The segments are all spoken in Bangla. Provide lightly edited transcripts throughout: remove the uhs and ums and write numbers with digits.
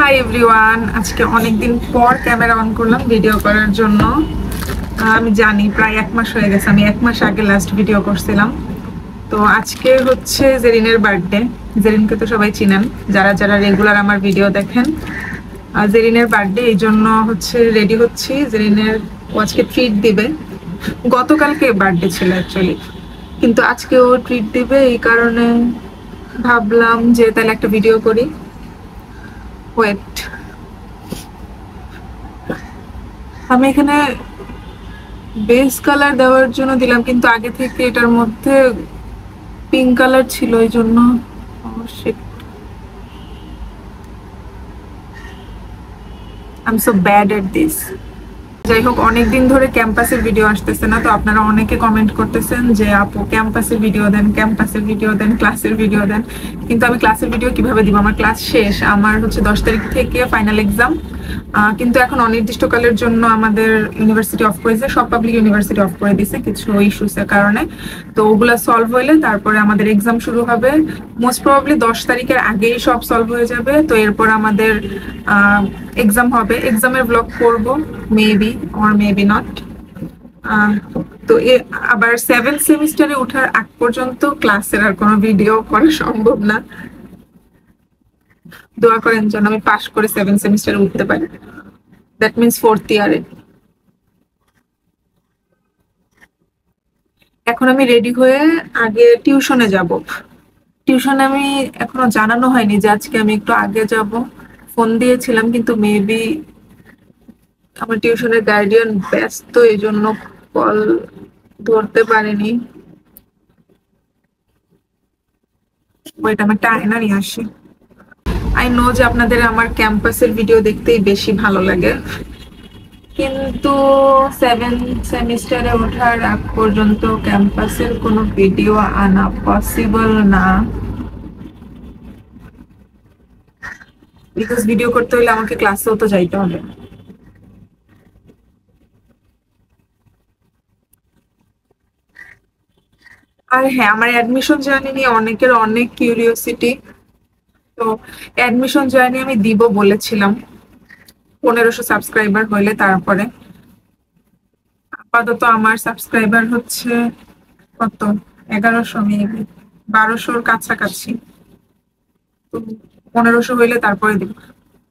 হাই এভরিওয়ান, আজকে অনেকদিন পর ক্যামেরা অন করলাম ভিডিও করার জন্য। আমি জানি প্রায় 1 মাস হয়ে গেছে, আমি 1 মাস আগে লাস্ট ভিডিও করছিলাম। তো আজকে হচ্ছে জেরিনের বার্থডে। জেরিনকে তো সবাই চিনেন, যারা যারা রেগুলার আমার ভিডিও দেখেন। জেরিনের বার্থডে, এই জন্য হচ্ছে রেডি হচ্ছি। জেরিনের ও আজকে ট্রিট দিবে। গতকালকে বার্থডে ছিল অ্যাকচুয়ালি, কিন্তু আজকে ও ট্রিট দিবে, এই কারণে ভাবলাম যে তাহলে একটা ভিডিও করি। ওয়েট, আমি এখানে বেস কালার দেওয়ার জন্য দিলাম, কিন্তু আগে থেকে এটার মধ্যে পিঙ্ক কালার ছিল, এই জন্য I am so bad at this. যাই হোক, অনেকদিন ধরে ক্যাম্পাসের ভিডিও আসতেছে না, তো আপনারা অনেকে কমেন্ট করতেছেন যে আপু ক্যাম্পাসের ভিডিও দেন, ক্যাম্পাসের ভিডিও দেন, ক্লাসের ভিডিও দেন। কিন্তু আমি ক্লাসের ভিডিও কিভাবে দিব? আমার ক্লাস শেষ, আমার হচ্ছে 10 তারিখ থেকে ফাইনাল এক্সাম। কিন্তু এখন অনির্দিষ্টকালের জন্য আমাদের ইউনিভার্সিটি অফ করেছে, সব পাবলিক ইউনিভার্সিটি অফ করে দিছে কিছু ইস্যুসের কারণে। তো ওগুলা সলভ হইলে তারপরে আমাদের এক্সাম শুরু হবে। মোস্ট প্রবাবলি 10 তারিখের আগেই সব সলভ হয়ে যাবে। তো এরপর আমাদের এক্সাম হবে, এক্সামের ব্লগ করব মেবি অর মেবি নট। তো আবার 7th সেমিস্টারে ওঠার আগ পর্যন্ত ক্লাসের আর কোনো ভিডিও করা সম্ভব না। দোয়া করেন যেন আমি পাশ করে 7th সেমিস্টারে উঠতে পারি, দ্যাট মিনস 4th ইয়ারে। এখন আমি রেডি হয়ে আগে টিউশনে যাব। টিউশনে আমি এখনো জানানো হয়নি যে আজকে আমি একটু আগে যাব। ফোন দিয়েছিলাম, কিন্তু মেবি আমার টিউশনের গার্ডিয়ান ব্যস্ত, এই জন্য কল ধরতে পারেনি। ওয়েট, আমি একটা আয়না নিয়ে আসি। আই নো যে আপনাদের আমার ক্যাম্পাসের ভিডিও দেখতেই বেশি ভালো লাগে, কিন্তু 7th সেমিস্টারে ওঠার আগ পর্যন্ত ক্যাম্পাসের কোনো ভিডিও আনা পসিবল না। বিকজ ভিডিও করতে হলে আমাকে ক্লাসেও তো যাইতে হবে। আর হ্যাঁ, আমার অ্যাডমিশন জার্নি নিয়ে অনেকের অনেক কিউরিওসিটি। তো অ্যাডমিশন জার্নি আমি দিব বলেছিলাম 1500 সাবস্ক্রাইবার হইলে। তারপরে আপাতত আমার সাবস্ক্রাইবার হচ্ছে কত, 1100, মেবি 1200-র কাছাকাছি। তো 1500 হইলে তারপরে দিব।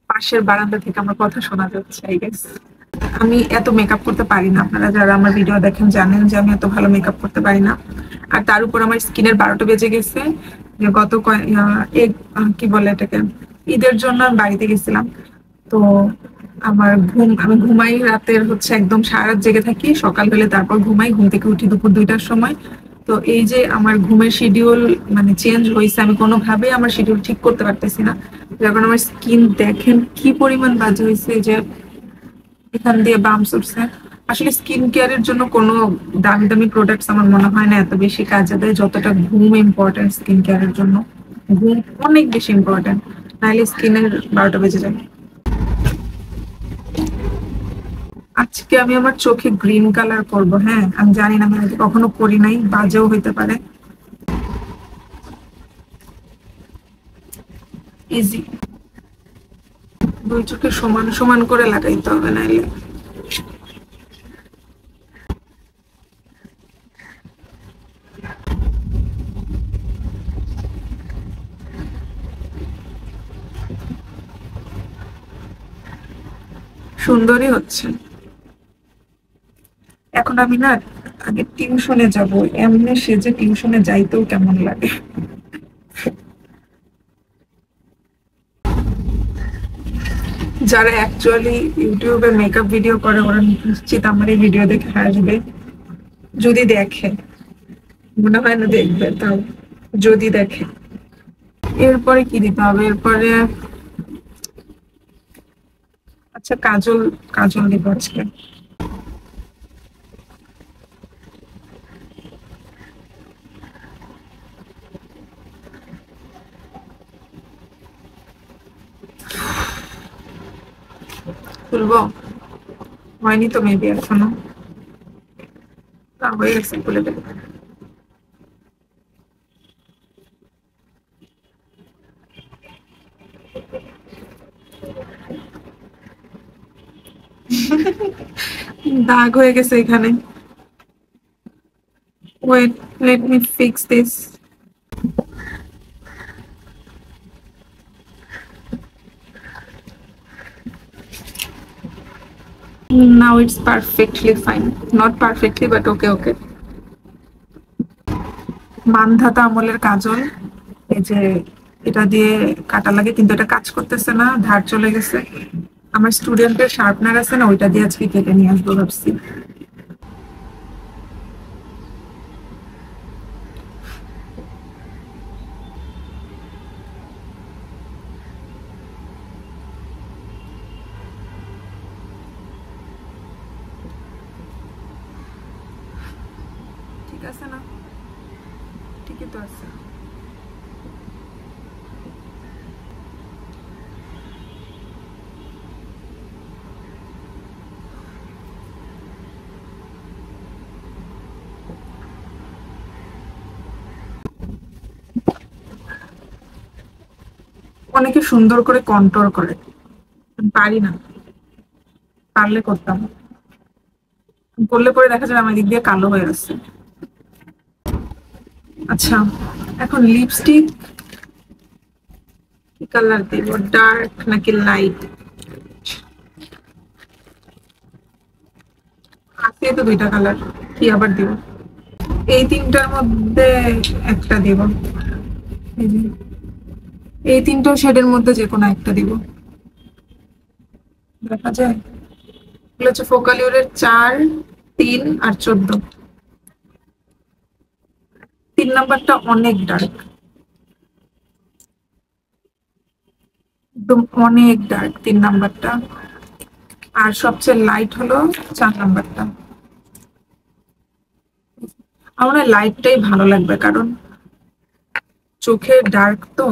পাশের বারান্দা থেকে আমার কথা শোনা যাচ্ছে, আই গেস। আমি এত মেকআপ করতে পারি না, আপনারা যারা আমার ভিডিও দেখেন জানেন যে আমি এত ভালো মেকআপ করতে পারি না। আর তার উপর আমার স্কিনের 12টা বেজে গেছে। যে গত কি বলে এটাকে, ঈদের জন্য আমি বাড়িতে গেছিলাম। তো আমার আমি ঘুমাই রাতের হচ্ছে একদম সারা রাত জেগে থাকি, সকাল হলে তারপর ঘুমাই, ঘুম থেকে উঠি দুপুর 2টার সময়। তো এই যে আমার ঘুমের শিডিউল মানে চেঞ্জ হয়েছে, আমি কোনোভাবে আমার শিডিউল ঠিক করতে পারতেছি না। যখন আমার স্কিন দেখেন কি পরিমাণ বাজে হয়েছে, যে এখান দিয়ে বাম্পস উঠছে। আসলে স্কিন কেয়ারের জন্য কোনো দামি দামি প্রোডাক্টস আমার মনে হয় না এত বেশি কাজে দেয় যতটা ঘুম ইম্পর্টেন্ট স্কিন কেয়ারের জন্য। ঘুম অনেক বেশি ইম্পর্টেন্ট, নাহলে স্কিনের 12টা বেজে যায়। আজকে আমি আমার চোখে গ্রিন কালার করব। হ্যাঁ, আমি জানি না, আমি আগে কখনো করি নাই, বাজেও হইতে পারে। ইজি, দুই চোখে সমান সমান করে লাগাইতে হবে, নাইলে সুন্দরই হচ্ছে। এখন আমি না আগে টিউশনে যাব, এমনি সেজে টিউশনে যাইতেও কেমন লাগে। যারা অ্যাকচুয়ালি ইউটিউবে মেকআপ ভিডিও করে ওরা নিশ্চিত আমার এই ভিডিও দেখে হাসবে, যদি দেখে। মনে হয় না দেখবে, তাও যদি দেখে। এরপরে কি দিতে হবে? এরপরে আচ্ছা, কাজল কাজল দিব আজকে। খুলবো? হয়নি তো মেবি এখনো, হয়ে গেছে, খুলে দেবো। দাগ হয়ে গেছে এখানে। Wait, let me fix this. Now it's perfectly fine. Not perfectly, but okay. মানধাতা আমলের কাজল, এই যে এটা দিয়ে কাটা লাগে, কিন্তু এটা কাজ করতেছে না, ধার চলে গেছে। আমার স্টুডেন্টের শার্পনার আছে না, ওইটা দিয়ে আজকে কেটে নিয়ে আসবো ভাবছি। ঠিক আছে না? ঠিকই তো আছে। অনেকে সুন্দর করে কন্ট্রোল করে, পারি না। পারলে করতাম, করলে পরে দেখা যায় আমার দিক দিয়ে কালো হয়ে গেছে। আচ্ছা, এখন লিপস্টিক কি কালার দিব, ডার্ক নাকি লাইট? আছে তো দুইটা কালার, কি আবার দিব? এই তিনটার মধ্যে একটা দিব। এই তিনটা শেডের মধ্যে যে কোনো একটা দিব, দেখা যায়। এগুলো হচ্ছে ফোকালিওরের 4, 3 আর 14। 3 নাম্বারটা অনেক ডার্ক, একদম অনেক ডার্ক 3 নাম্বারটা। আর সবচেয়ে লাইট হলো 4 নাম্বারটা। আমার লাইটটাই ভালো লাগবে, কারণ চোখে ডার্ক তো।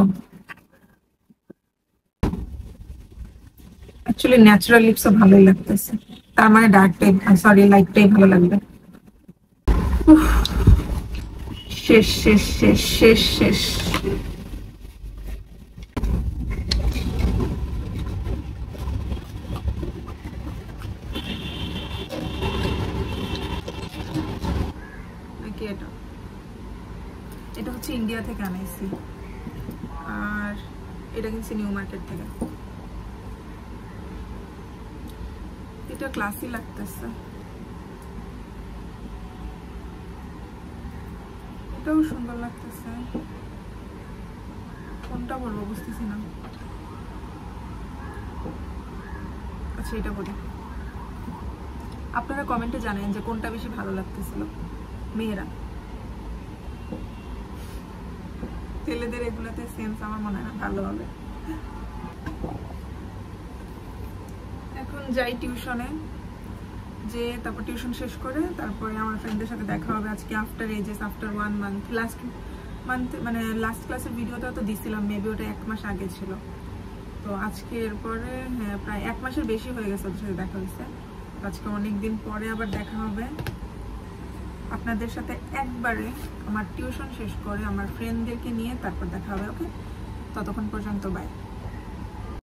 অ্যাকচুয়ালি ন্যাচারাল লিপসও ভালোই লাগতেছে, তার মানে ডার্কটাই, সরি লাইটটাই ভালো লাগবে। শেষ শেষ শেষ শেষ শেষ। নাকি এটা? এটা হচ্ছে ইন্ডিয়া থেকে আনাইছি, আর এটা কিনছি নিউ মার্কেট থেকে। এটা ক্লাসি লাগতেছে, এটাও সুন্দর লাগতেছে। কোনটা বলবো বুঝতেছি না। আচ্ছা, এটা বলি, আপনারা কমেন্টে জানেন যে কোনটা বেশি ভালো লাগতেছিল। মেয়েরা, ছেলেদের এগুলাতে সেন্স আমার মনে হয় না ভালো হবে। এখন যাই টিউশনে, যে তারপর টিউশন শেষ করে তারপরে আমার ফ্রেন্ডদের সাথে দেখা হবে আজকে, আফটার 1 মান্থ। লাস্ট মান্থ মানে লাস্ট ক্লাসের ভিডিওটা তো দিছিলাম, মেবি ওটা 1 মাস আগে ছিল। তো আজকে এরপরে হ্যাঁ প্রায় 1 মাসের বেশি হয়ে গেছে ওদের সাথে দেখা হয়েছে। আজকে অনেকদিন পরে আবার দেখা হবে আপনাদের সাথে। একবারে আমার টিউশন শেষ করে আমার ফ্রেন্ডদেরকে নিয়ে তারপর দেখা হবে। ওকে, ততক্ষণ পর্যন্ত বাই।